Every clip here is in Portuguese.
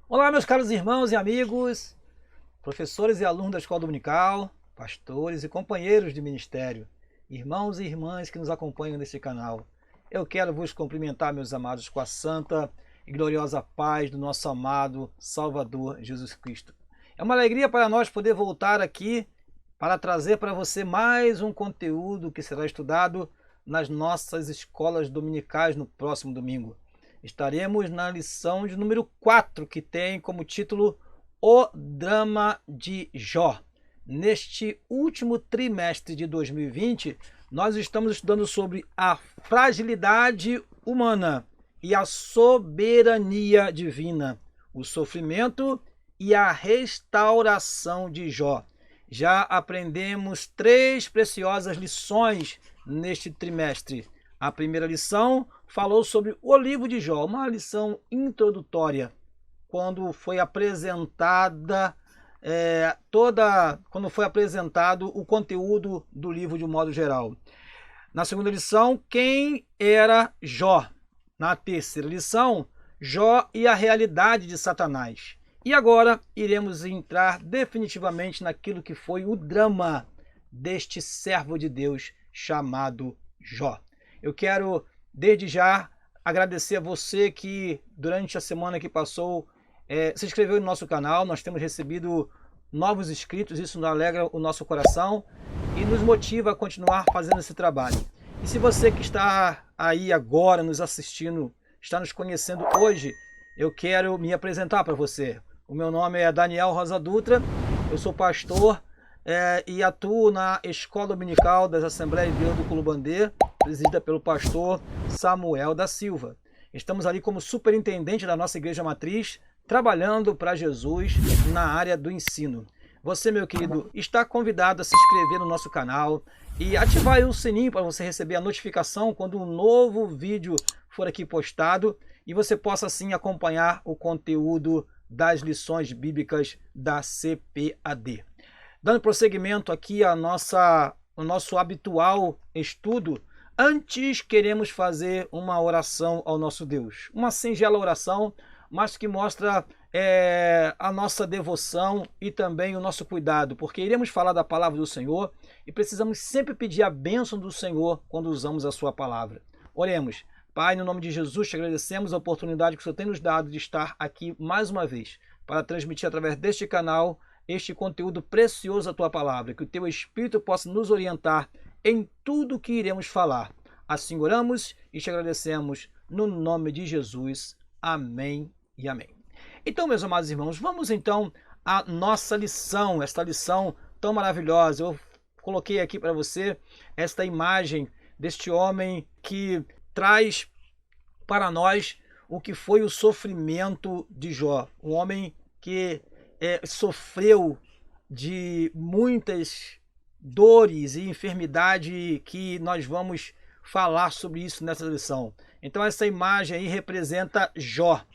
Olá, meus caros irmãos e amigos, professores e alunos da Escola Dominical, pastores e companheiros de ministério, irmãos e irmãs que nos acompanham neste canal. Eu quero vos cumprimentar, meus amados, com a santa e gloriosa paz do nosso amado Salvador Jesus Cristo. É uma alegria para nós poder voltar aqui para trazer para você mais um conteúdo que será estudado nas nossas escolas dominicais no próximo domingo. Estaremos na lição de número 4, que tem como título O Drama de Jó. Neste último trimestre de 2020, nós estamos estudando sobre a fragilidade humana e a soberania divina, o sofrimento e a restauração de Jó. Já aprendemos 3 preciosas lições neste trimestre. A primeira lição falou sobre o livro de Jó, uma lição introdutória, quando foi apresentada quando foi apresentado o conteúdo do livro de um modo geral. Na segunda lição, quem era Jó? Na terceira lição, Jó e a realidade de Satanás. E agora iremos entrar definitivamente naquilo que foi o drama deste servo de Deus chamado Jó. Eu quero, desde já, agradecer a você que, durante a semana que passou, se inscreveu no nosso canal. Nós temos recebido novos inscritos, isso nos alegra o nosso coração e nos motiva a continuar fazendo esse trabalho. E se você que está aí agora nos assistindo, está nos conhecendo hoje, eu quero me apresentar para você. O meu nome é Daniel Rosa Dutra, eu sou pastor e atuo na Escola Dominical das Assembleias de Deus do Culubandê, presidida pelo pastor Samuel da Silva. Estamos ali como superintendente da nossa igreja matriz, trabalhando para Jesus na área do ensino. Você, meu querido, está convidado a se inscrever no nosso canal e ativar o sininho para você receber a notificação quando um novo vídeo for aqui postado e você possa assim acompanhar o conteúdo das lições bíblicas da CPAD. Dando prosseguimento aqui ao nosso habitual estudo, antes queremos fazer uma oração ao nosso Deus. Uma singela oração, mas que mostra a nossa devoção e também o nosso cuidado, porque iremos falar da palavra do Senhor e precisamos sempre pedir a bênção do Senhor quando usamos a sua palavra. Oremos. Pai, no nome de Jesus, te agradecemos a oportunidade que o Senhor tem nos dado de estar aqui mais uma vez para transmitir através deste canal este conteúdo precioso da tua palavra, que o teu Espírito possa nos orientar em tudo que iremos falar. Assim oramos e te agradecemos no nome de Jesus. Amém e amém. Então, meus amados irmãos, vamos então à nossa lição, esta lição tão maravilhosa. Eu coloquei aqui para você esta imagem deste homem que traz para nós o que foi o sofrimento de Jó. Um homem que sofreu de muitas dores e enfermidade que nós vamos falar sobre isso nessa lição. Então essa imagem aí representa Jó,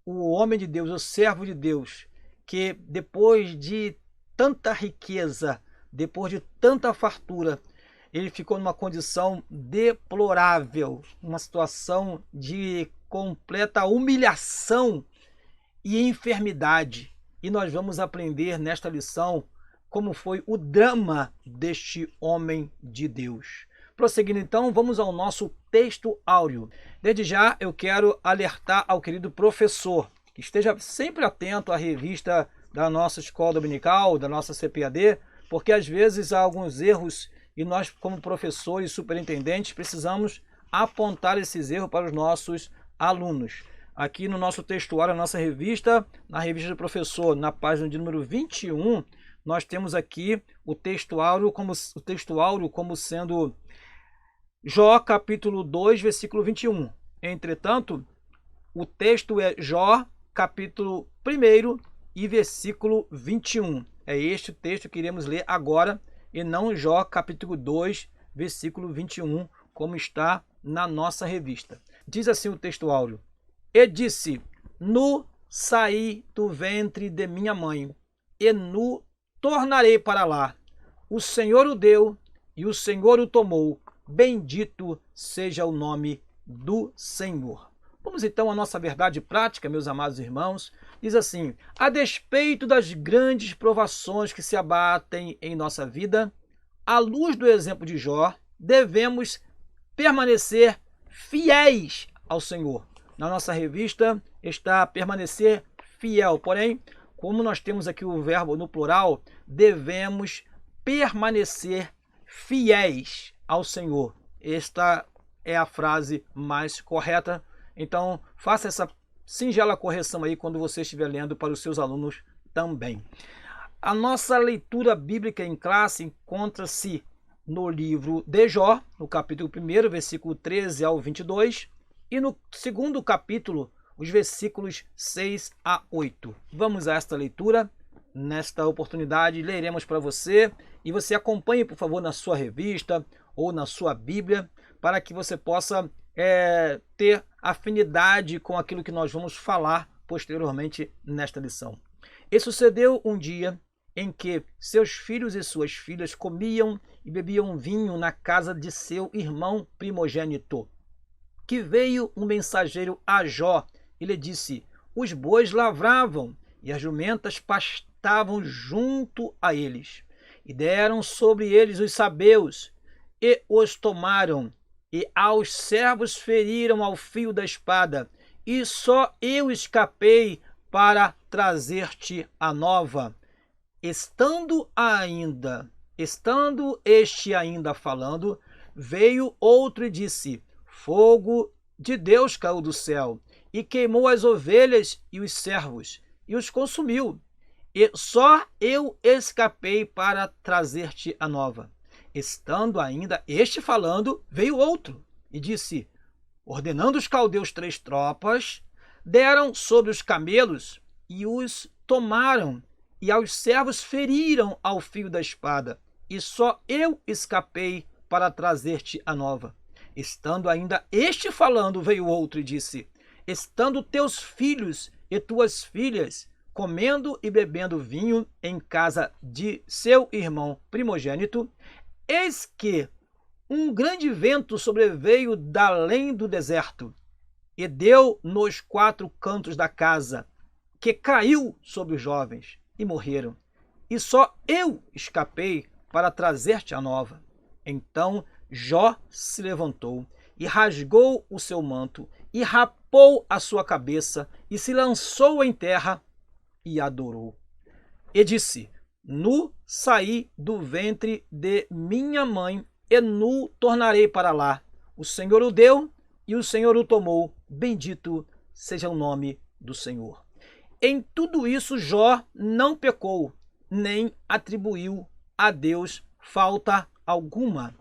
o homem de Deus, o servo de Deus, que depois de tanta riqueza, depois de tanta fartura, ele ficou numa condição deplorável, uma situação de completa humilhação e enfermidade. E nós vamos aprender nesta lição como foi o drama deste homem de Deus. Prosseguindo então, vamos ao nosso texto áureo. Desde já eu quero alertar ao querido professor que esteja sempre atento à revista da nossa escola dominical, da nossa CPAD, porque às vezes há alguns erros e nós, como professores e superintendentes, precisamos apontar esses erros para os nossos alunos. Aqui no nosso textuário, na nossa revista, na revista do professor, na página de número 21, nós temos aqui o texto áureo como sendo Jó capítulo 2, versículo 21. Entretanto, o texto é Jó capítulo 1 e versículo 21. É este o texto que iremos ler agora e não Jó capítulo 2, versículo 21, como está na nossa revista. Diz assim o texto áureo: E disse, nu saí do ventre de minha mãe, e nu tornarei para lá. O Senhor o deu, e o Senhor o tomou. Bendito seja o nome do Senhor. Vamos então à nossa verdade prática, meus amados irmãos. Diz assim: a despeito das grandes provações que se abatem em nossa vida, à luz do exemplo de Jó, devemos permanecer fiéis ao Senhor. Na nossa revista está permanecer fiel, porém, como nós temos aqui o verbo no plural, devemos permanecer fiéis ao Senhor. Esta é a frase mais correta. Então, faça essa singela correção aí quando você estiver lendo para os seus alunos também. A nossa leitura bíblica em classe encontra-se no livro de Jó, no capítulo 1, versículo 13 ao 22, e no segundo capítulo, os versículos 6 a 8. Vamos a esta leitura. Nesta oportunidade, leremos para você, e você acompanhe, por favor, na sua revista ou na sua Bíblia, para que você possa ter afinidade com aquilo que nós vamos falar posteriormente nesta lição. E sucedeu um dia em que seus filhos e suas filhas comiam e bebiam vinho na casa de seu irmão primogênito, que veio um mensageiro a Jó e lhe disse: os bois lavravam e as jumentas pastavam junto a eles, e deram sobre eles os sabeus, e os tomaram, e aos servos feriram ao fio da espada, e só eu escapei para trazer-te a nova. Estando este ainda falando, veio outro e disse: fogo de Deus caiu do céu, e queimou as ovelhas e os servos, e os consumiu. E só eu escapei para trazer-te a nova. Estando ainda este falando, veio outro e disse: ordenando os caldeus 3 tropas, deram sobre os camelos e os tomaram, e aos servos feriram ao fio da espada, e só eu escapei para trazer-te a nova. Estando ainda este falando, veio outro e disse: estando teus filhos e tuas filhas comendo e bebendo vinho em casa de seu irmão primogênito, eis que um grande vento sobreveio da além do deserto, e deu nos 4 cantos da casa, que caiu sobre os jovens, e morreram. E só eu escapei para trazer-te a nova. Então Jó se levantou e rasgou o seu manto, e rapou a sua cabeça, e se lançou em terra, e adorou. E disse: nu saí do ventre de minha mãe, e nu tornarei para lá. O Senhor o deu, e o Senhor o tomou. Bendito seja o nome do Senhor. Em tudo isso, Jó não pecou, nem atribuiu a Deus falta alguma.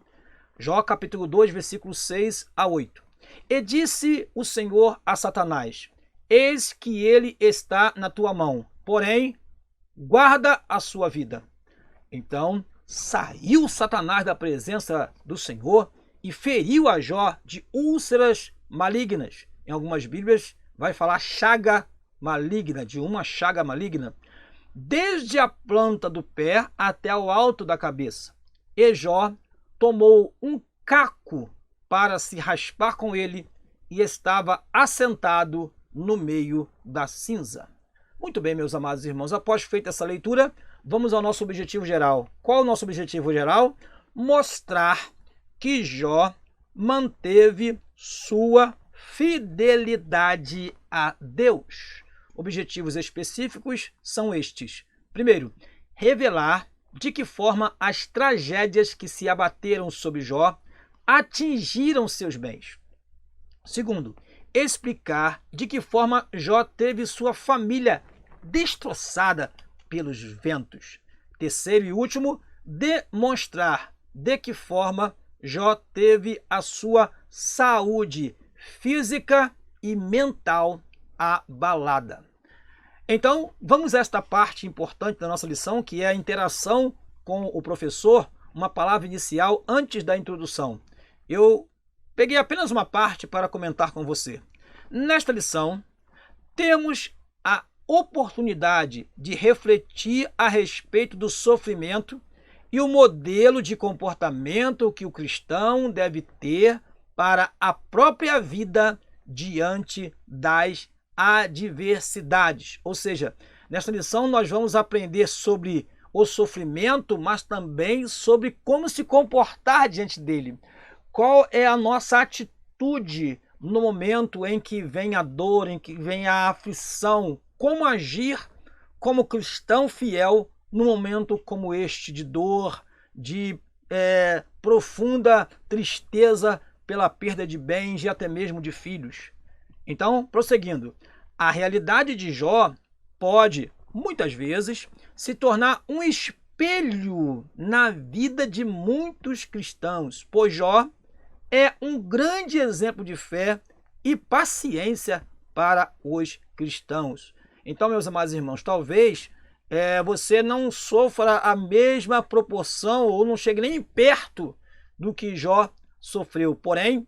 Jó capítulo 2, versículos 6 a 8. E disse o Senhor a Satanás: eis que ele está na tua mão, porém, guarda a sua vida. Então saiu Satanás da presença do Senhor e feriu a Jó de úlceras malignas. Em algumas Bíblias vai falar chaga maligna, de uma chaga maligna, desde a planta do pé até o alto da cabeça. E Jó tomou um caco para se raspar com ele, e estava assentado no meio da cinza. Muito bem, meus amados irmãos, após feita essa leitura, vamos ao nosso objetivo geral. Qual é o nosso objetivo geral? Mostrar que Jó manteve sua fidelidade a Deus. Objetivos específicos são estes. Primeiro, revelar de que forma as tragédias que se abateram sobre Jó atingiram seus bens. Segundo, explicar de que forma Jó teve sua família destroçada pelos ventos. Terceiro e último, demonstrar de que forma Jó teve a sua saúde física e mental abalada. Então, vamos a esta parte importante da nossa lição, que é a interação com o professor, uma palavra inicial antes da introdução. Eu peguei apenas uma parte para comentar com você. Nesta lição, temos a oportunidade de refletir a respeito do sofrimento e o modelo de comportamento que o cristão deve ter para a própria vida diante das adversidades. Ou seja, nesta lição nós vamos aprender sobre o sofrimento, mas também sobre como se comportar diante dele. Qual é a nossa atitude no momento em que vem a dor, em que vem a aflição? Como agir como cristão fiel num momento como este de dor, de profunda tristeza pela perda de bens e até mesmo de filhos? Então, prosseguindo, a realidade de Jó pode, muitas vezes, se tornar um espelho na vida de muitos cristãos, pois Jó é um grande exemplo de fé e paciência para os cristãos. Então, meus amados irmãos, talvez você não sofra a mesma proporção ou não chegue nem perto do que Jó sofreu. Porém,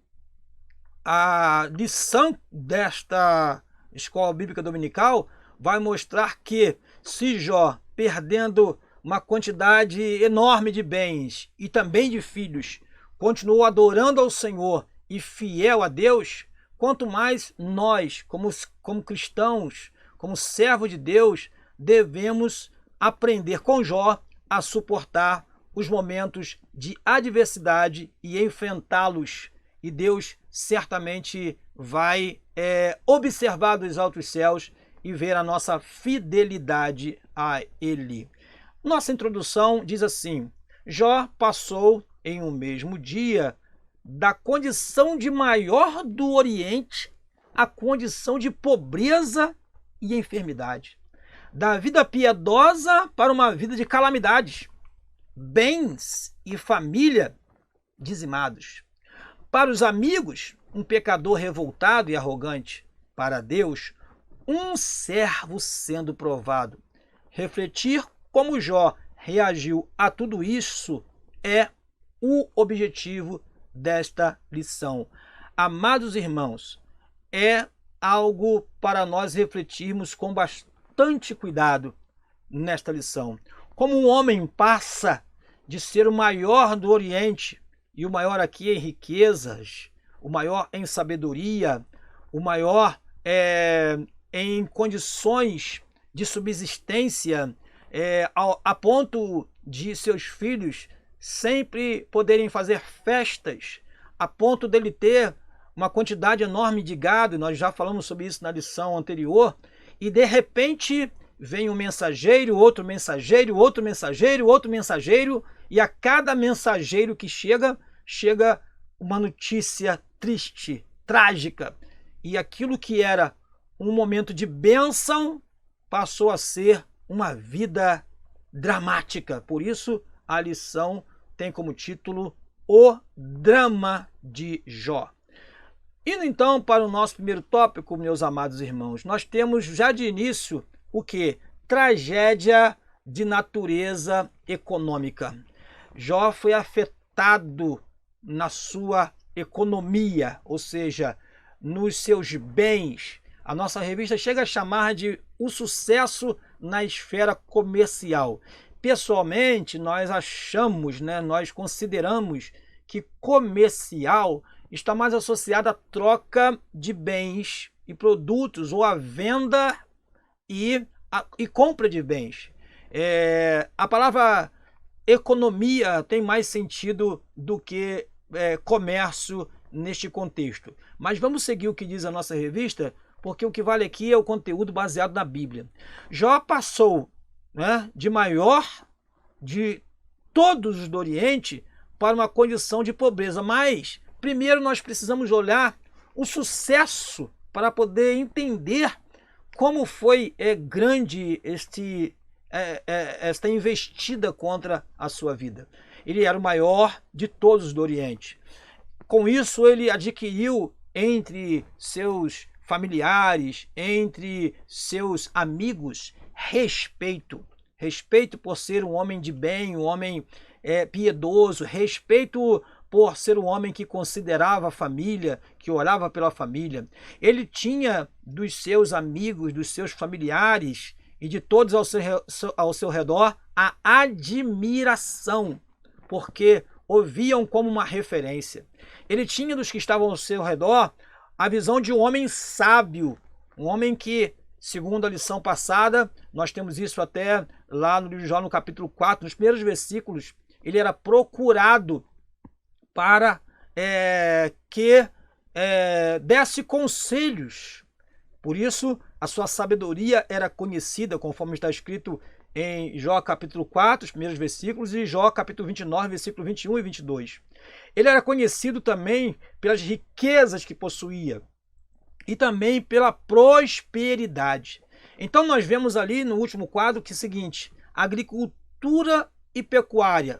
a lição desta escola bíblica dominical vai mostrar que se Jó, perdendo uma quantidade enorme de bens e também de filhos, continuou adorando ao Senhor e fiel a Deus, quanto mais nós, como cristãos, como servos de Deus, devemos aprender com Jó a suportar os momentos de adversidade e enfrentá-los. E Deus certamente vai observar dos altos céus e ver a nossa fidelidade a Ele. Nossa introdução diz assim: Jó passou em um mesmo dia da condição de maior do Oriente à condição de pobreza e enfermidade, da vida piedosa para uma vida de calamidades, bens e família dizimados. Para os amigos, um pecador revoltado e arrogante. Para Deus, um servo sendo provado. Refletir como Jó reagiu a tudo isso é o objetivo desta lição. Amados irmãos, é algo para nós refletirmos com bastante cuidado nesta lição. Como um homem passa de ser o maior do Oriente, e o maior aqui em riquezas, o maior em sabedoria, o maior em condições de subsistência, a ponto de seus filhos sempre poderem fazer festas, a ponto dele ter uma quantidade enorme de gado, nós já falamos sobre isso na lição anterior, e de repente vem um mensageiro, outro mensageiro, outro mensageiro, outro mensageiro, e a cada mensageiro que chega uma notícia triste, trágica, e aquilo que era um momento de bênção passou a ser uma vida dramática. Por isso, a lição tem como título O Drama de Jó. Indo então para o nosso primeiro tópico, meus amados irmãos, nós temos já de início o que? Tragédia de natureza econômica. Jó foi afetado na sua economia, ou seja, nos seus bens. A nossa revista chega a chamar de o sucesso na esfera comercial. Pessoalmente, nós achamos, nós consideramos que comercial está mais associado à troca de bens e produtos, ou à venda e compra de bens. A palavra economia tem mais sentido do que comércio neste contexto. Mas vamos seguir o que diz a nossa revista, porque o que vale aqui é o conteúdo baseado na Bíblia. Jó passou de maior de todos os do Oriente para uma condição de pobreza. Mas primeiro nós precisamos olhar o sucesso para poder entender como foi grande esta investida contra a sua vida. Ele era o maior de todos do Oriente. Com isso, ele adquiriu entre seus familiares, entre seus amigos, respeito. Respeito por ser um homem de bem, um homem piedoso, respeito por ser um homem que considerava a família, que orava pela família. Ele tinha dos seus amigos, dos seus familiares e de todos ao seu redor a admiração, porque o viam como uma referência. Ele tinha dos que estavam ao seu redor a visão de um homem sábio, Um homem que, segundo a lição passada, nós temos isso até lá no livro de Jó, no capítulo 4, nos primeiros versículos, ele era procurado para que desse conselhos. Por isso, a sua sabedoria era conhecida, conforme está escrito em Jó capítulo 4, os primeiros versículos, e Jó capítulo 29, versículo 21 e 22. Ele era conhecido também pelas riquezas que possuía e também pela prosperidade. Então nós vemos ali no último quadro que é o seguinte: agricultura e pecuária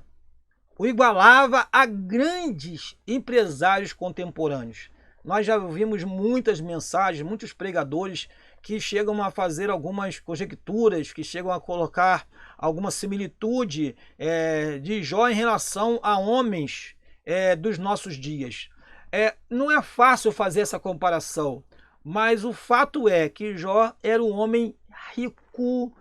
o igualava a grandes empresários contemporâneos. Nós já ouvimos muitas mensagens, muitos pregadores que chegam a fazer algumas conjecturas, que chegam a colocar alguma similitude de Jó em relação a homens dos nossos dias. Não é fácil fazer essa comparação, mas o fato é que Jó era um homem rico,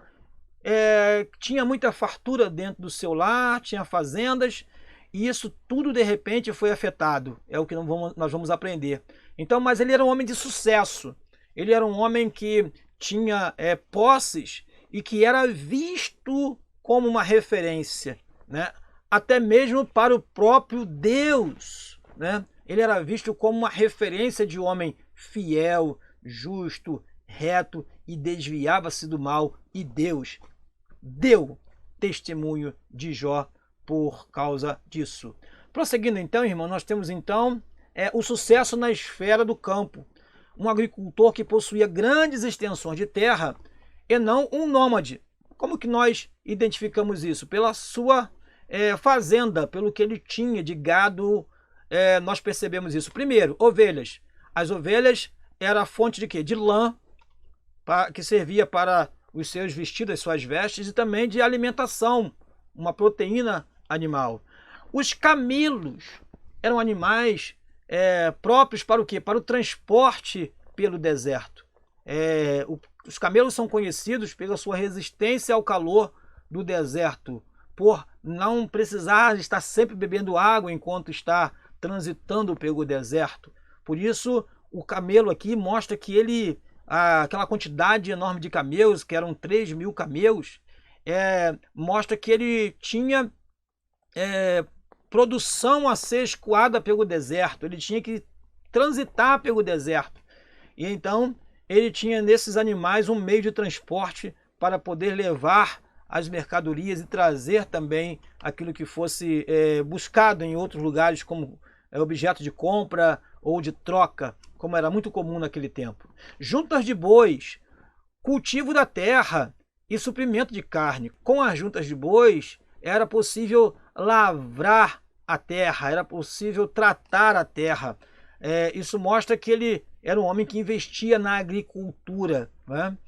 tinha muita fartura dentro do seu lar, tinha fazendas, e isso tudo de repente foi afetado. É o que nós vamos aprender. Então, mas ele era um homem de sucesso. Ele era um homem que tinha posses e que era visto como uma referência, né? Até mesmo para o próprio Deus, né? Ele era visto como uma referência de homem fiel, justo, reto e desviava-se do mal. E Deus deu testemunho de Jó por causa disso. Prosseguindo então, irmão, nós temos então o sucesso na esfera do campo. Um agricultor que possuía grandes extensões de terra e não um nômade. Como que nós identificamos isso? Pela sua fazenda, pelo que ele tinha de gado, nós percebemos isso. Primeiro, ovelhas. As ovelhas eram a fonte de quê? De lã, que servia para os seus vestidos, as suas vestes, e também de alimentação, uma proteína animal. Os camelos eram animais próprios para o quê? Para o transporte pelo deserto. Os camelos são conhecidos pela sua resistência ao calor do deserto, por não precisar estar sempre bebendo água enquanto está transitando pelo deserto. Por isso, o camelo aqui mostra que aquela quantidade enorme de camelos, que eram 3.000 camelos, mostra que ele tinha produção a ser escoada pelo deserto. Ele tinha que transitar pelo deserto. E então ele tinha nesses animais um meio de transporte para poder levar as mercadorias e trazer também aquilo que fosse buscado em outros lugares, como objeto de compra ou de troca, como era muito comum naquele tempo. Juntas de bois, cultivo da terra e suprimento de carne. Com as juntas de bois era possível lavrar a terra, era possível tratar a terra. Isso mostra que ele era um homem que investia na agricultura, né?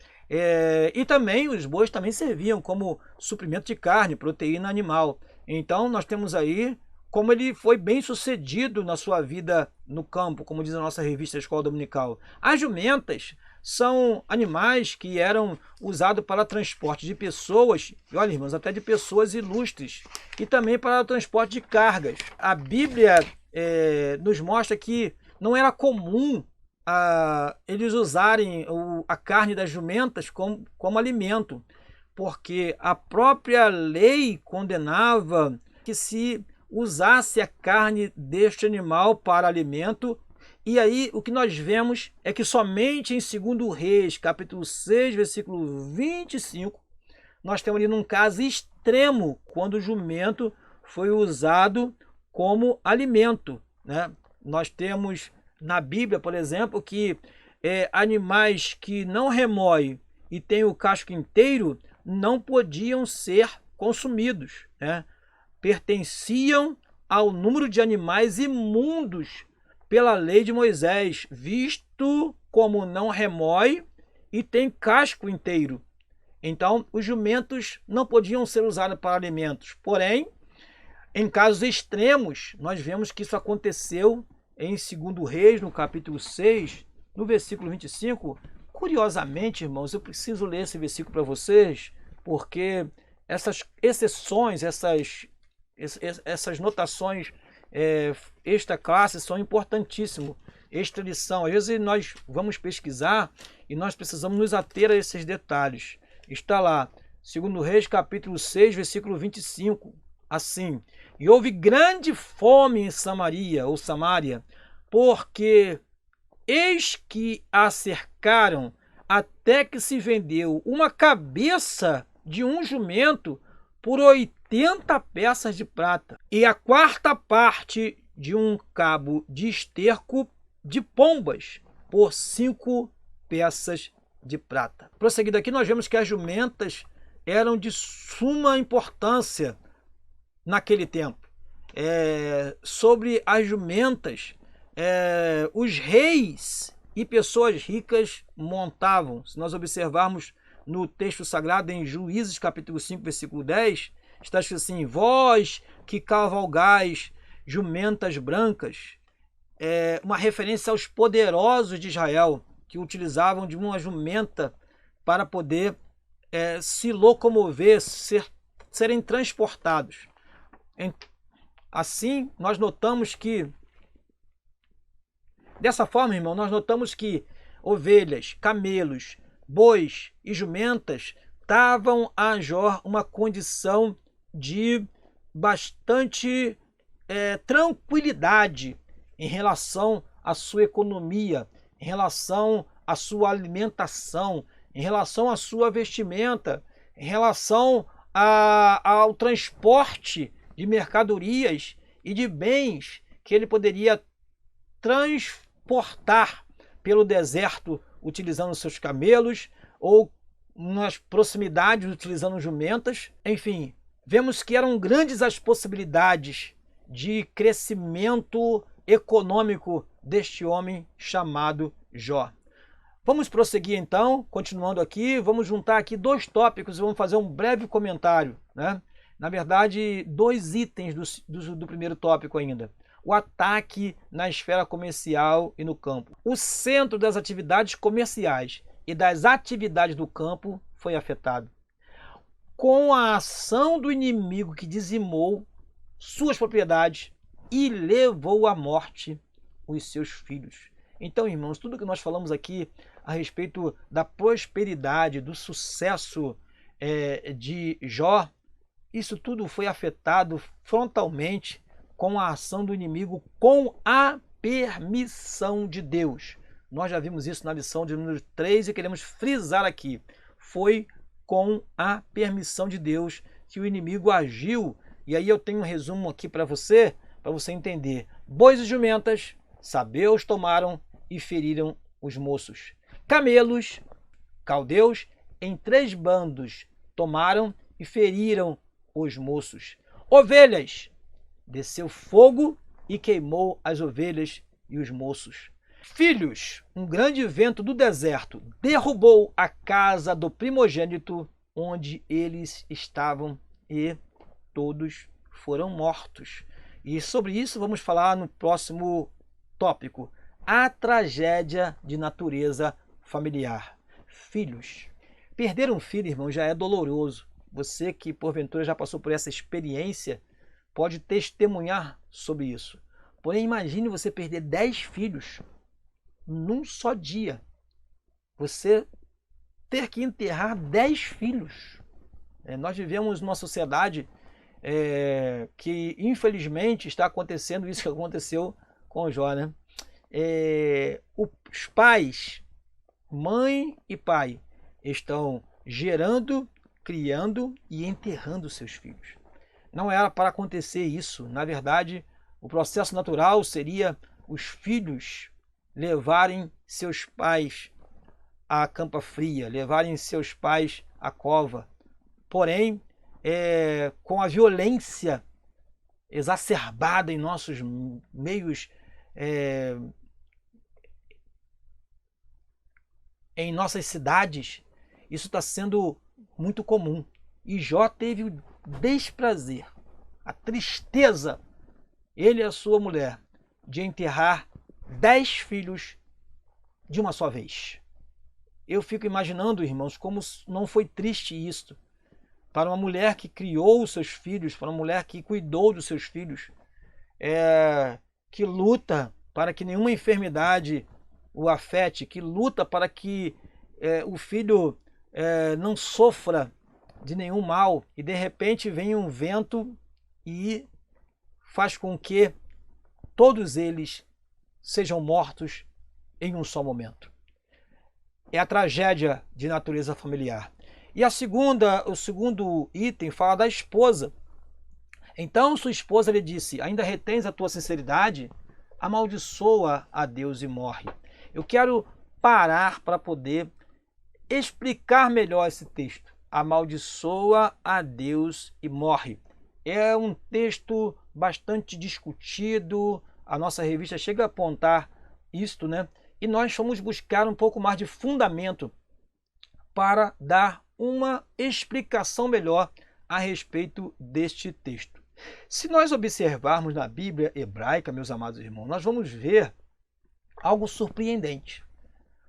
E também os bois também serviam como suprimento de carne, proteína animal. Então nós temos aí como ele foi bem sucedido na sua vida no campo, como diz a nossa revista Escola Dominical. As jumentas são animais que eram usados para transporte de pessoas, e olha, irmãos, até de pessoas ilustres, e também para o transporte de cargas. A Bíblia nos mostra que não era comum eles usarem a carne das jumentas como alimento, porque a própria lei condenava que se usasse a carne deste animal para alimento. E aí o que nós vemos é que somente em 2 Reis, capítulo 6, versículo 25, nós temos ali num caso extremo, quando o jumento foi usado como alimento, né? Nós temos na Bíblia, por exemplo, que animais que não remoem e têm o casco inteiro não podiam ser consumidos, né? Pertenciam ao número de animais imundos pela lei de Moisés, visto como não remói e tem casco inteiro. Então, os jumentos não podiam ser usados para alimentos. Porém, em casos extremos, nós vemos que isso aconteceu em 2 Reis, no capítulo 6, no versículo 25. Curiosamente, irmãos, eu preciso ler esse versículo para vocês, porque essas exceções, essas notações extra classe são importantíssimas. extradição. Às vezes nós vamos pesquisar e nós precisamos nos ater a esses detalhes. Está lá, 2 Reis, capítulo 6, versículo 25, assim: e houve grande fome em Samaria, ou Samária, porque eis que a cercaram, até que se vendeu uma cabeça de um jumento por 80 peças de prata, e a quarta parte de um cabo de esterco de pombas por 5 peças de prata. Prosseguindo aqui, nós vemos que as jumentas eram de suma importância naquele tempo. Sobre as jumentas, os reis e pessoas ricas montavam. Se nós observarmos no texto sagrado em Juízes capítulo 5, versículo 10, está escrito assim: vós que cavalgais jumentas brancas, uma referência aos poderosos de Israel, que utilizavam de uma jumenta para poder se locomover, serem transportados. Assim, nós notamos que, dessa forma, irmão, nós notamos que ovelhas, camelos, bois e jumentas davam a Jó uma condição de bastante tranquilidade em relação à sua economia, em relação à sua alimentação, em relação à sua vestimenta, em relação ao transporte de mercadorias e de bens que ele poderia transportar pelo deserto utilizando seus camelos, ou nas proximidades utilizando jumentas. Enfim, vemos que eram grandes as possibilidades de crescimento econômico deste homem chamado Jó. Vamos prosseguir então, continuando aqui, vamos juntar aqui 2 tópicos e vamos fazer um breve comentário, né? Na verdade, 2 itens do primeiro tópico ainda. O ataque na esfera comercial e no campo. O centro das atividades comerciais e das atividades do campo foi afetado, com a ação do inimigo que dizimou suas propriedades e levou à morte os seus filhos. Então, irmãos, tudo que nós falamos aqui a respeito da prosperidade, do sucesso de Jó, isso tudo foi afetado frontalmente com a ação do inimigo, com a permissão de Deus. Nós já vimos isso na lição de número 3 e queremos frisar aqui. Foi com a permissão de Deus que o inimigo agiu. E aí eu tenho um resumo aqui para você entender. Bois e jumentas, sabeus tomaram e feriram os moços. Camelos, caldeus, em 3 bandos tomaram e feriram os moços. Ovelhas, desceu fogo e queimou as ovelhas e os moços. Filhos, um grande vento do deserto derrubou a casa do primogênito onde eles estavam e todos foram mortos. E sobre isso vamos falar no próximo tópico: a tragédia de natureza familiar. Filhos. Perder um filho, irmão, já é doloroso. Você que porventura já passou por essa experiência pode testemunhar sobre isso. Porém, imagine você perder 10 filhos num só dia. Você ter que enterrar 10 filhos. Nós vivemos numa sociedade que, infelizmente, está acontecendo isso que aconteceu com o Jó, né? Os pais, mãe e pai, estão gerando, criando e enterrando seus filhos. Não era para acontecer isso. Na verdade, o processo natural seria os filhos levarem seus pais à campa fria, levarem seus pais à cova. Porém, com a violência exacerbada em nossos meios, em nossas cidades, isso está sendo muito comum. E Jó teve o desprazer, a tristeza, ele e a sua mulher, de enterrar 10 filhos de uma só vez. Eu fico imaginando, irmãos, como não foi triste isso para uma mulher que criou os seus filhos, para uma mulher que cuidou dos seus filhos, que luta para que nenhuma enfermidade o afete, que luta para que o filho não sofra de nenhum mal, e de repente vem um vento e faz com que todos eles sejam mortos em um só momento. É a tragédia de natureza familiar. E o segundo item fala da esposa. Então sua esposa lhe disse: ainda retens a tua sinceridade? Amaldiçoa a Deus e morre. Eu quero parar para poder explicar melhor esse texto. Amaldiçoa a Deus e morre. É um texto bastante discutido, a nossa revista chega a apontar isto, né? E nós fomos buscar um pouco mais de fundamento para dar uma explicação melhor a respeito deste texto. Se nós observarmos na Bíblia hebraica, meus amados irmãos, nós vamos ver algo surpreendente.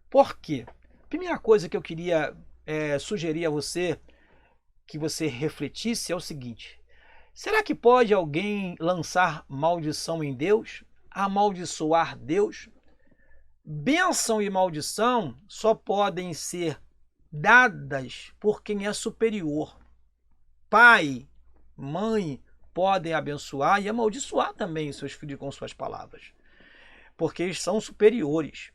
Por quê? Primeira coisa que eu queria sugerir a você, que você refletisse, é o seguinte: será que pode alguém lançar maldição em Deus? Amaldiçoar Deus? Bênção e maldição só podem ser dadas por quem é superior. Pai, mãe podem abençoar e amaldiçoar também seus filhos com suas palavras, porque eles são superiores.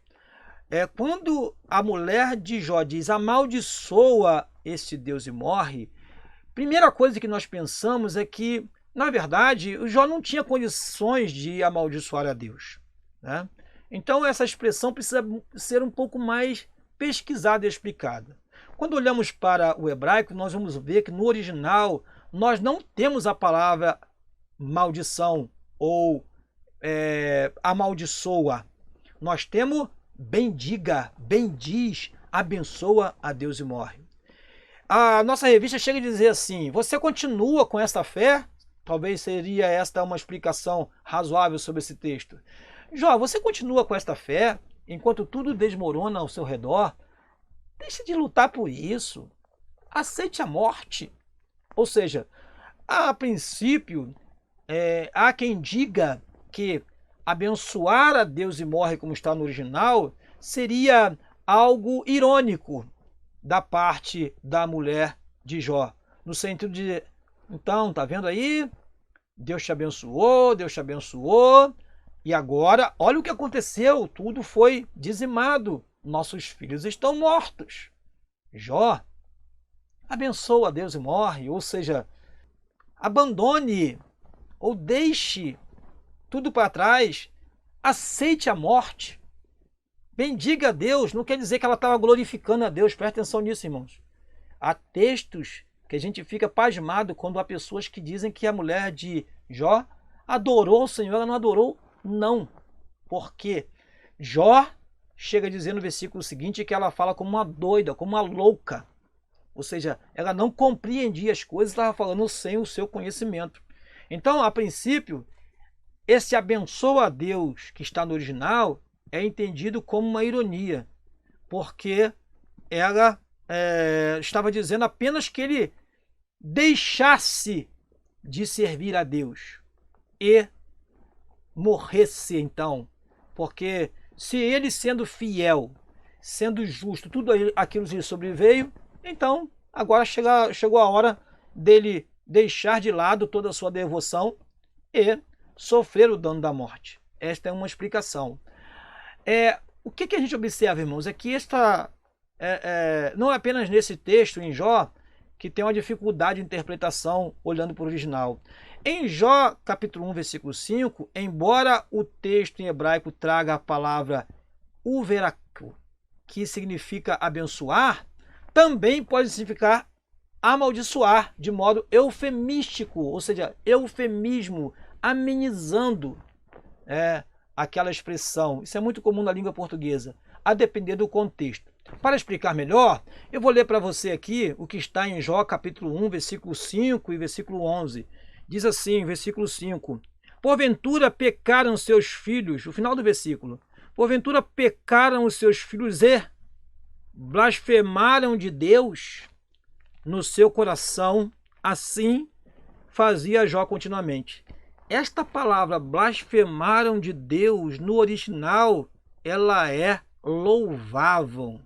Quando a mulher de Jó diz amaldiçoa este Deus e morre, primeira coisa que nós pensamos é que, na verdade, o Jó não tinha condições de amaldiçoar a Deus, né? Então essa expressão precisa ser um pouco mais pesquisada e explicada. Quando olhamos para o hebraico, nós vamos ver que no original nós não temos a palavra maldição ou amaldiçoa. Nós temos bendiga, bendiz, abençoa a Deus e morre. A nossa revista chega a dizer assim: você continua com essa fé? Talvez seria esta uma explicação razoável sobre esse texto. Jó, você continua com esta fé enquanto tudo desmorona ao seu redor? Deixe de lutar por isso. Aceite a morte. Ou seja, a princípio, há quem diga que abençoar a Deus e morre, como está no original, seria algo irônico da parte da mulher de Jó. No sentido de, então, tá vendo aí? Deus te abençoou, e agora, olha o que aconteceu, tudo foi dizimado, nossos filhos estão mortos. Jó, abençoa a Deus e morre, ou seja, abandone ou deixe tudo para trás, aceite a morte, bendiga a Deus. Não quer dizer que ela estava glorificando a Deus, presta atenção nisso, irmãos. Há textos que a gente fica pasmado quando há pessoas que dizem que a mulher de Jó adorou o Senhor. Ela não adorou, não. Porque Jó chega a dizer no versículo seguinte que ela fala como uma doida, como uma louca. Ou seja, ela não compreendia as coisas, estava falando sem o seu conhecimento. Então, a princípio, esse abençoa a Deus que está no original é entendido como uma ironia, porque ela estava dizendo apenas que ele deixasse de servir a Deus e morresse então, porque se ele sendo fiel, sendo justo, tudo aquilo lhe sobreveio, então agora chegou a hora dele deixar de lado toda a sua devoção e sofrer o dano da morte. Esta é uma explicação. O que a gente observa, irmãos, é que não é apenas nesse texto, em Jó, que tem uma dificuldade de interpretação olhando para o original. Em Jó, capítulo 1, versículo 5, embora o texto em hebraico traga a palavra uveraku, que significa abençoar, também pode significar amaldiçoar, de modo eufemístico, ou seja, eufemismo, amenizando aquela expressão. Isso é muito comum na língua portuguesa, a depender do contexto. Para explicar melhor, eu vou ler para você aqui o que está em Jó capítulo 1, versículo 5 e versículo 11. Diz assim, versículo 5: porventura pecaram seus filhos, o final do versículo, porventura pecaram os seus filhos e blasfemaram de Deus no seu coração, assim fazia Jó continuamente. esta palavra blasfemaram de Deus, no original, ela é louvavam.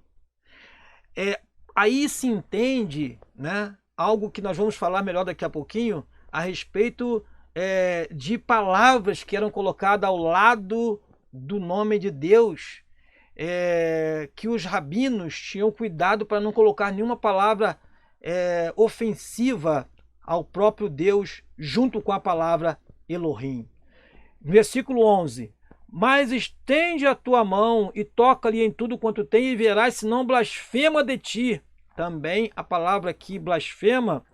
Aí se entende, né, algo que nós vamos falar melhor daqui a pouquinho, a respeito de palavras que eram colocadas ao lado do nome de Deus, que os rabinos tinham cuidado para não colocar nenhuma palavra ofensiva ao próprio Deus junto com a palavra Elohim. Versículo 11. Mas estende a tua mão e toca-lhe em tudo quanto tem e verás se não blasfema de ti. Também a palavra aqui blasfema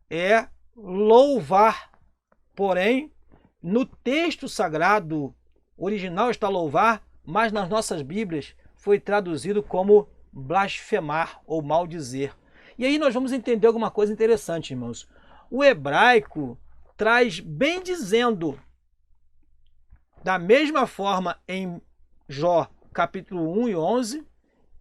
é louvar. Porém, no texto sagrado original está louvar, mas nas nossas Bíblias foi traduzido como blasfemar ou maldizer. E aí nós vamos entender alguma coisa interessante, irmãos. O hebraico traz bem dizendo, da mesma forma em Jó capítulo 1 e 11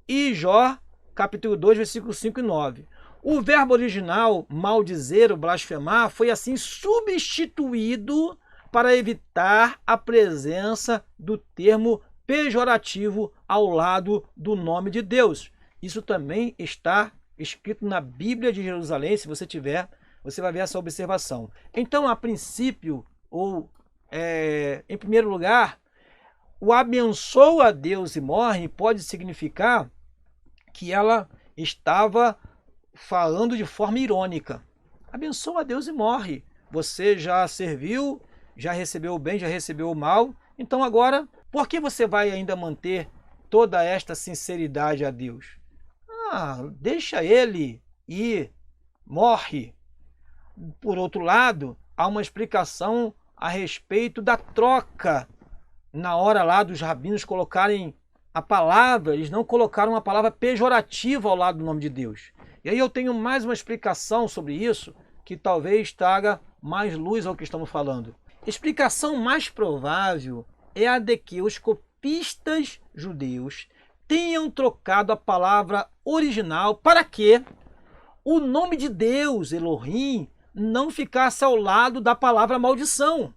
e Jó capítulo 2, versículos 5 e 9. O verbo original, maldizer ou blasfemar, foi assim substituído para evitar a presença do termo pejorativo ao lado do nome de Deus. Isso também está escrito na Bíblia de Jerusalém, se você tiver, você vai ver essa observação. Então, a princípio, ou em primeiro lugar, o abençoa a Deus e morre pode significar que ela estava falando de forma irônica. Abençoa a Deus e morre. Você já serviu, já recebeu o bem, já recebeu o mal. Então agora, por que você vai ainda manter toda esta sinceridade a Deus? Deixa ele ir, morre. Por outro lado, há uma explicação a respeito da troca. Na hora lá dos rabinos colocarem a palavra, eles não colocaram a palavra pejorativa ao lado do nome de Deus. E aí eu tenho mais uma explicação sobre isso, que talvez traga mais luz ao que estamos falando. Explicação mais provável é a de que os copistas judeus tenham trocado a palavra original para que o nome de Deus, Elohim, não ficasse ao lado da palavra maldição.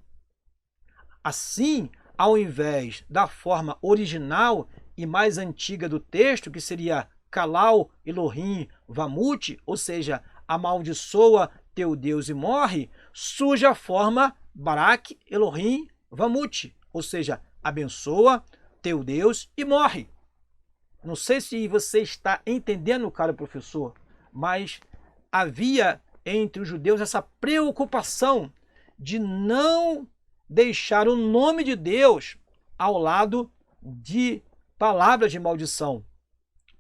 Assim, ao invés da forma original e mais antiga do texto, que seria Kalal Elohim Vamut, ou seja, amaldiçoa teu Deus e morre, surge a forma Barak Elohim Vamut, ou seja, abençoa teu Deus e morre. Não sei se você está entendendo, caro professor, mas havia entre os judeus essa preocupação de não deixar o nome de Deus ao lado de palavras de maldição.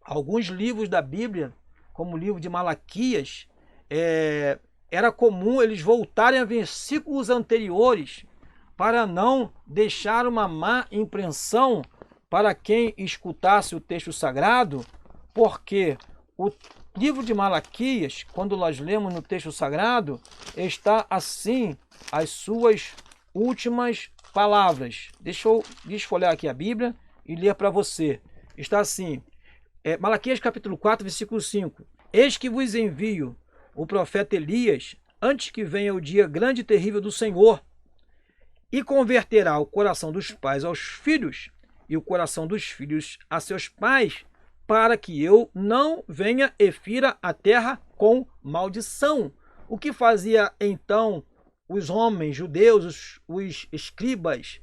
Alguns livros da Bíblia, como o livro de Malaquias, era comum eles voltarem a versículos anteriores para não deixar uma má impressão para quem escutasse o texto sagrado, porque o livro de Malaquias, quando nós lemos no texto sagrado, está assim as suas últimas palavras. Deixa eu desfolhar aqui a Bíblia e ler para você. Está assim, Malaquias capítulo 4, versículo 5. Eis que vos envio o profeta Elias, antes que venha o dia grande e terrível do Senhor, e converterá o coração dos pais aos filhos, e o coração dos filhos a seus pais, para que eu não venha e fira a terra com maldição. O que fazia então os homens judeus, os escribas,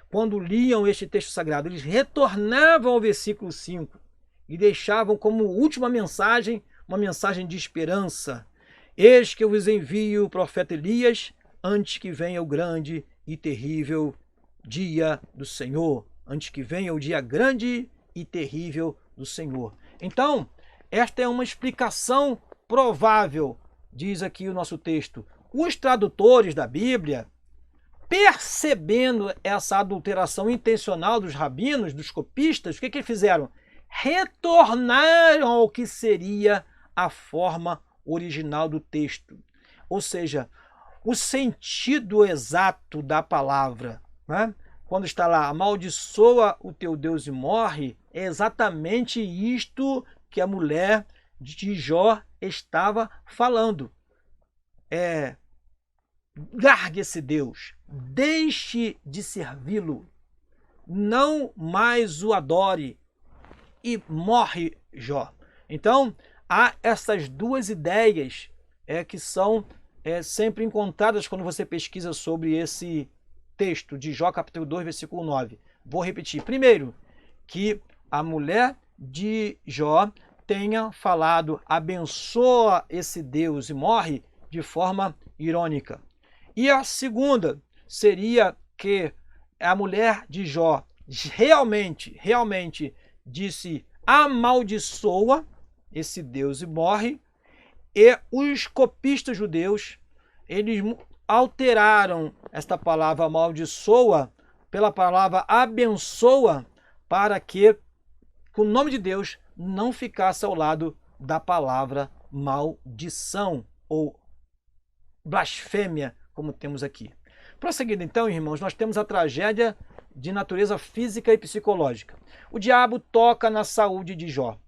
quando liam este texto sagrado? Eles retornavam ao versículo 5 e deixavam como última mensagem, uma mensagem de esperança. Eis que eu vos envio o profeta Elias, antes que venha o grande e terrível dia do Senhor. Antes que venha o dia grande e terrível do Senhor. Então, esta é uma explicação provável, diz aqui o nosso texto. Os tradutores da Bíblia, percebendo essa adulteração intencional dos rabinos, dos copistas, o que eles fizeram? Retornaram ao que seria a forma original do texto. Ou seja, o sentido exato da palavra, né? Quando está lá, amaldiçoa o teu Deus e morre, é exatamente isto que a mulher de Jó estava falando. largue esse Deus, deixe de servi-lo, não mais o adore, e morre Jó. Então, há essas duas ideias que são sempre encontradas quando você pesquisa sobre esse texto de Jó, capítulo 2, versículo 9. Vou repetir. Primeiro, que a mulher de Jó tenha falado abençoa esse Deus e morre de forma irônica. E a segunda seria que a mulher de Jó realmente disse amaldiçoa esse Deus e morre. E os copistas judeus, eles alteraram esta palavra amaldiçoa pela palavra abençoa, para que o nome de Deus não ficasse ao lado da palavra maldição ou blasfêmia, como temos aqui. Prosseguindo então, irmãos, nós temos a tragédia de natureza física e psicológica. O diabo toca na saúde de Jó.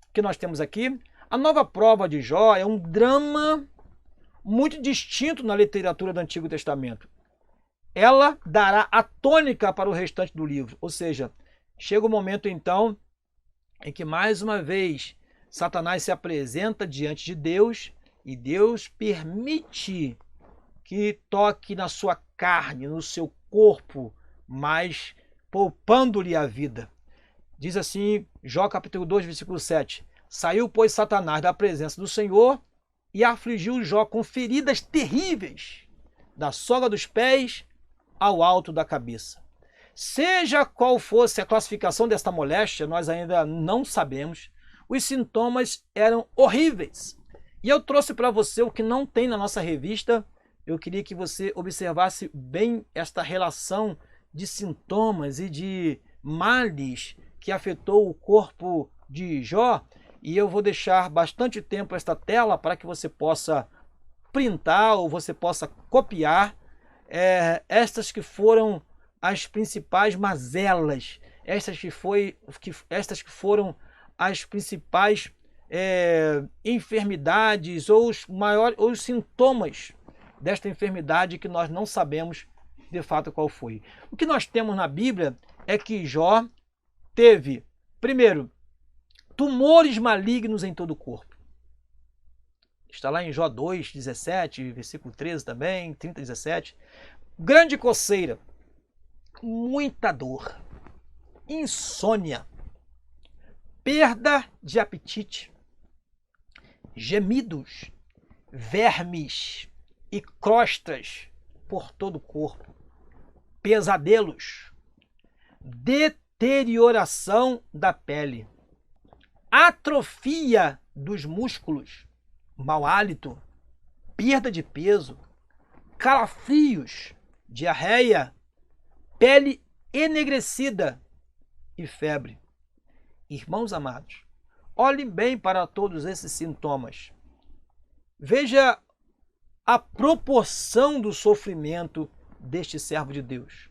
O que nós temos aqui? A nova prova de Jó é um drama muito distinto na literatura do Antigo Testamento. Ela dará a tônica para o restante do livro, ou seja, chega o momento então em que mais uma vez Satanás se apresenta diante de Deus e Deus permite que toque na sua carne, no seu corpo, mas poupando-lhe a vida. Diz assim, Jó capítulo 2, versículo 7. Saiu, pois, Satanás da presença do Senhor e afligiu Jó com feridas terríveis, da sola dos pés ao alto da cabeça. Seja qual fosse a classificação desta moléstia, nós ainda não sabemos. Os sintomas eram horríveis. E eu trouxe para você o que não tem na nossa revista. Eu queria que você observasse bem esta relação de sintomas e de males que afetou o corpo de Jó. E eu vou deixar bastante tempo esta tela para que você possa printar ou você possa copiar estas que foram as principais mazelas, estas que foram as principais enfermidades ou os sintomas desta enfermidade que nós não sabemos de fato qual foi. O que nós temos na Bíblia é que Jó teve, primeiro, tumores malignos em todo o corpo. Está lá em Jó 2, 17, versículo 13 também, 30, 17. Grande coceira, muita dor, insônia, perda de apetite, gemidos, vermes e crostas por todo o corpo, pesadelos, deterioração da pele, atrofia dos músculos, mau hálito, perda de peso, calafrios, diarreia, pele enegrecida e febre. Irmãos amados, olhem bem para todos esses sintomas. Veja a proporção do sofrimento deste servo de Deus,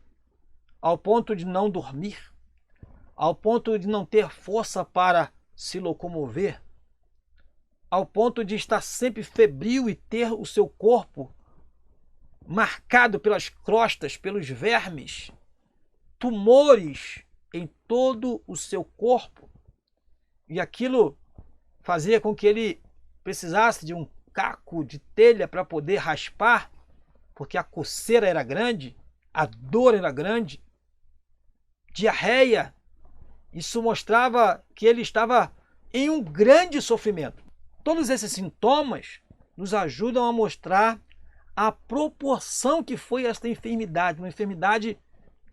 ao ponto de não dormir, ao ponto de não ter força para se locomover, ao ponto de estar sempre febril e ter o seu corpo marcado pelas crostas, pelos vermes, tumores em todo o seu corpo. E aquilo fazia com que ele precisasse de um caco de telha para poder raspar, porque a coceira era grande, a dor era grande, diarreia. Isso mostrava que ele estava em um grande sofrimento. Todos esses sintomas nos ajudam a mostrar a proporção que foi esta enfermidade, uma enfermidade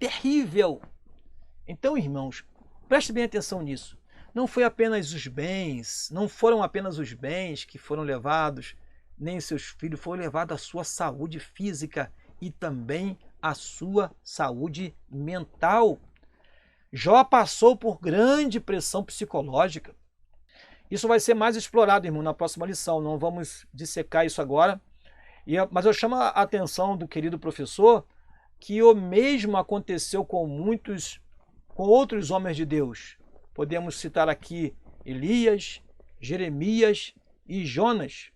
terrível. Então, irmãos, preste bem atenção nisso. Não foi apenas os bens, não foram apenas os bens que foram levados, nem seus filhos, foi levada a sua saúde física e também a sua saúde mental. Jó passou por grande pressão psicológica. Isso vai ser mais explorado, irmão, na próxima lição. Não vamos dissecar isso agora. Mas eu chamo a atenção do querido professor que o mesmo aconteceu com outros homens de Deus. Podemos citar aqui Elias, Jeremias e Jonas.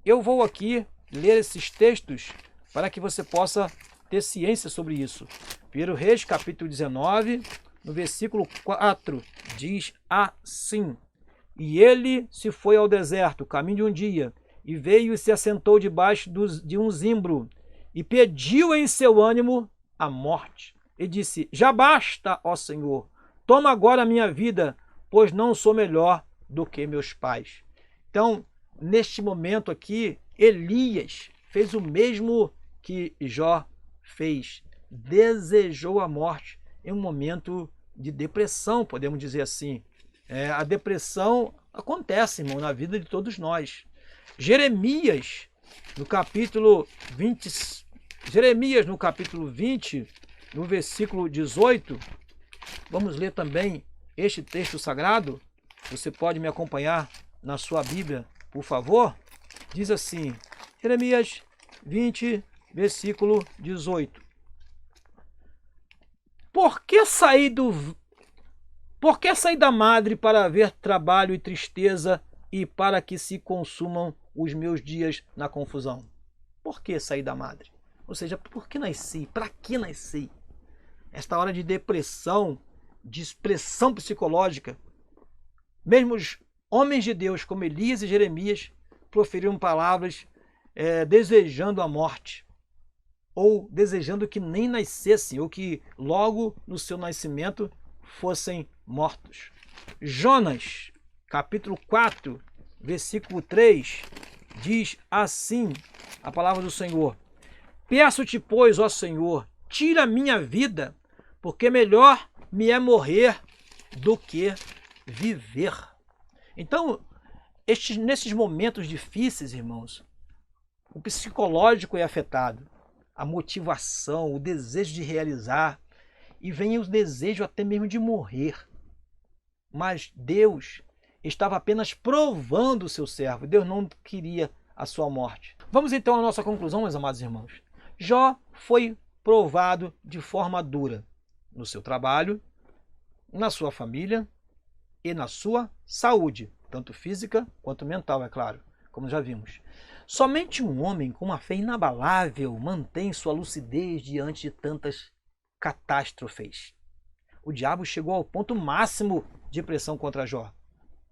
Eu vou aqui ler esses textos para que você possa ter ciência sobre isso. 1 Reis, capítulo 19, no versículo 4, diz assim: E ele se foi ao deserto, caminho de um dia, e veio e se assentou debaixo de um zimbro, e pediu em seu ânimo a morte. E disse: Já basta, ó Senhor, toma agora a minha vida, pois não sou melhor do que meus pais. Então, neste momento aqui, Elias fez o mesmo que Jó fez. Desejou a morte em um momento de depressão, podemos dizer assim. A depressão acontece, irmão, na vida de todos nós. Jeremias, no capítulo 20, no versículo 18, vamos ler também este texto sagrado. Você pode me acompanhar na sua Bíblia, por favor? Diz assim, Jeremias 20, versículo 18. Por que sair da madre para ver trabalho e tristeza e para que se consumam os meus dias na confusão? Por que sair da madre? Ou seja, por que nasci? Para que nasci? Esta hora de depressão, de expressão psicológica, mesmo os homens de Deus como Elias e Jeremias proferiram palavras desejando a morte, ou desejando que nem nascessem, ou que logo no seu nascimento fossem mortos. Jonas, capítulo 4, versículo 3, diz assim a palavra do Senhor: Peço-te, pois, ó Senhor, tira a minha vida, porque melhor me é morrer do que viver. Então, nesses momentos difíceis, irmãos, o psicológico é afetado, a motivação, o desejo de realizar, e vem o desejo até mesmo de morrer. Mas Deus estava apenas provando o seu servo. Deus não queria a sua morte. Vamos então à nossa conclusão, meus amados irmãos. Jó foi provado de forma dura no seu trabalho, na sua família e na sua saúde, tanto física quanto mental, é claro, como já vimos. Somente um homem com uma fé inabalável mantém sua lucidez diante de tantas catástrofes. O diabo chegou ao ponto máximo de pressão contra Jó,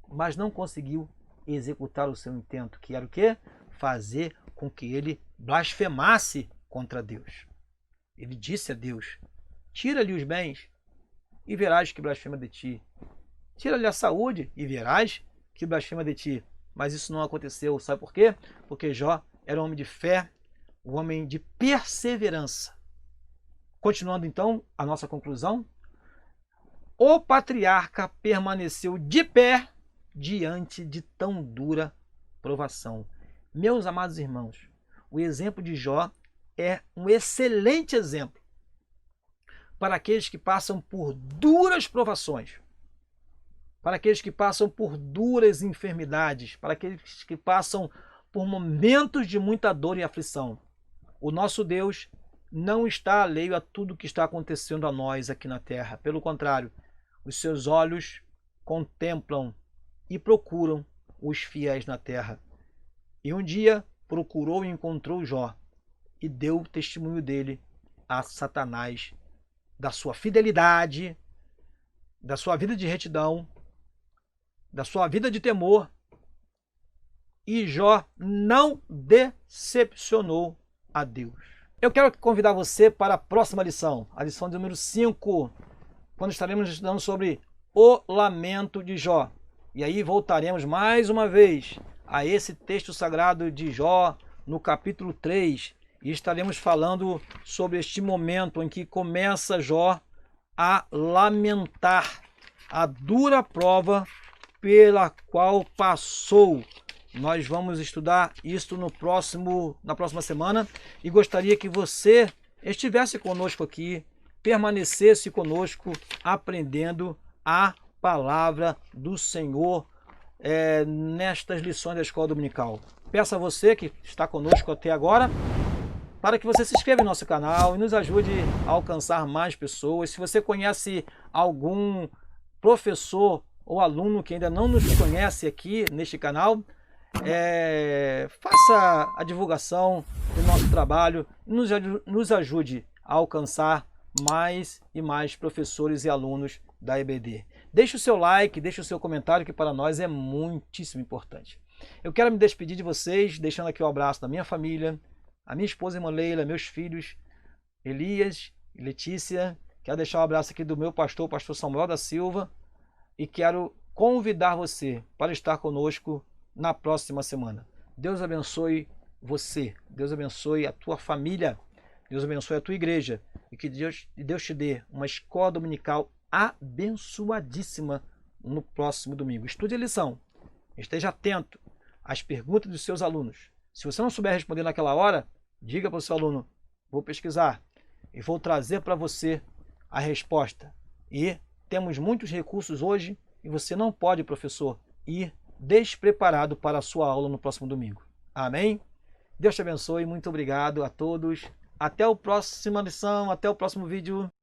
mas não conseguiu executar o seu intento, que era o quê? Fazer com que ele blasfemasse contra Deus. Ele disse a Deus: tira-lhe os bens e verás que blasfema de ti. Tira-lhe a saúde e verás que blasfema de ti. Mas isso não aconteceu. Sabe por quê? Porque Jó era um homem de fé, um homem de perseverança. Continuando então a nossa conclusão, o patriarca permaneceu de pé diante de tão dura provação. Meus amados irmãos, o exemplo de Jó é um excelente exemplo para aqueles que passam por duras provações, para aqueles que passam por duras enfermidades, para aqueles que passam por momentos de muita dor e aflição. O nosso Deus não está alheio a tudo que está acontecendo a nós aqui na terra. Pelo contrário, os seus olhos contemplam e procuram os fiéis na terra. E um dia procurou e encontrou Jó e deu testemunho dele a Satanás, da sua fidelidade, da sua vida de retidão, da sua vida de temor. E Jó não decepcionou a Deus. Eu quero convidar você para a próxima lição, a lição de número 5, quando estaremos estudando sobre o lamento de Jó. E aí voltaremos mais uma vez a esse texto sagrado de Jó, no capítulo 3, e estaremos falando sobre este momento em que começa Jó a lamentar a dura prova pela qual passou. Nós vamos estudar isso na próxima semana, e gostaria que você estivesse conosco aqui, permanecesse conosco, aprendendo a palavra do Senhor nestas lições da Escola Dominical. Peço a você que está conosco até agora, para que você se inscreva em nosso canal e nos ajude a alcançar mais pessoas. Se você conhece algum professor ou aluno que ainda não nos conhece aqui neste canal, faça a divulgação, do nosso trabalho e nos ajude a alcançar mais e mais professores e alunos da EBD. Deixe o seu like, deixe o seu comentário, que para nós é muitíssimo importante. Eu quero me despedir de vocês, deixando aqui o abraço da minha família, a minha esposa, irmã Leila, meus filhos, Elias e Letícia. Quero deixar um abraço aqui do meu pastor, pastor Samuel da Silva, e quero convidar você para estar conosco na próxima semana. Deus abençoe você, Deus abençoe a tua família, Deus abençoe a tua igreja, e que Deus te dê uma escola dominical abençoadíssima no próximo domingo. Estude a lição, esteja atento às perguntas dos seus alunos. Se você não souber responder naquela hora, diga para o seu aluno: vou pesquisar e vou trazer para você a resposta. E temos muitos recursos hoje e você não pode, professor, ir despreparado para a sua aula no próximo domingo. Amém? Deus te abençoe, muito obrigado a todos. Até a próxima lição, até o próximo vídeo.